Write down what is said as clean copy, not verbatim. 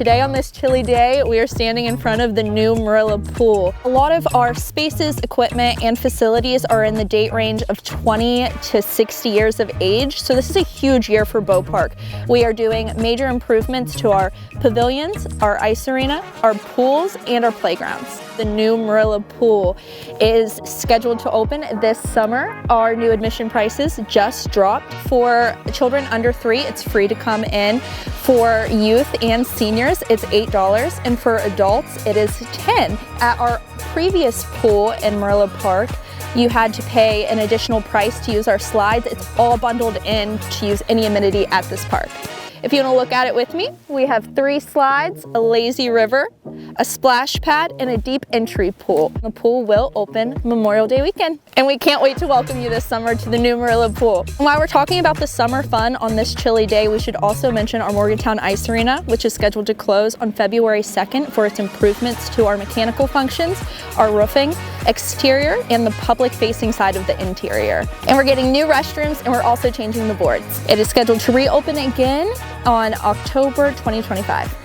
today on this chilly day, we are standing in front of the new Marilla Pool. A lot of our spaces, equipment, and facilities are in the date range of 20 to 60 years of age, so this is a huge year for BOPARC. We are doing major improvements to our pavilions, our ice arena, our pools, and our playgrounds. The new Marilla Pool is scheduled to open this summer. Our new admission prices just dropped. For children under 3, it's free to come in. For youth and seniors, it's $8, and for adults, it is $10. At our previous pool in Marilla Park, you had to pay an additional price to use our slides. It's all bundled in to use any amenity at this park. If you want to look at it with me, we have 3 slides, a lazy river, a splash pad, and a deep entry pool. The pool will open Memorial Day weekend, and we can't wait to welcome you this summer to the new Marilla Pool. And while we're talking about the summer fun on this chilly day, we should also mention our Morgantown Ice Arena, which is scheduled to close on February 2nd for its improvements to our mechanical functions, our roofing, exterior, and the public-facing side of the interior. And we're getting new restrooms, and we're also changing the boards. It is scheduled to reopen again on October 2025.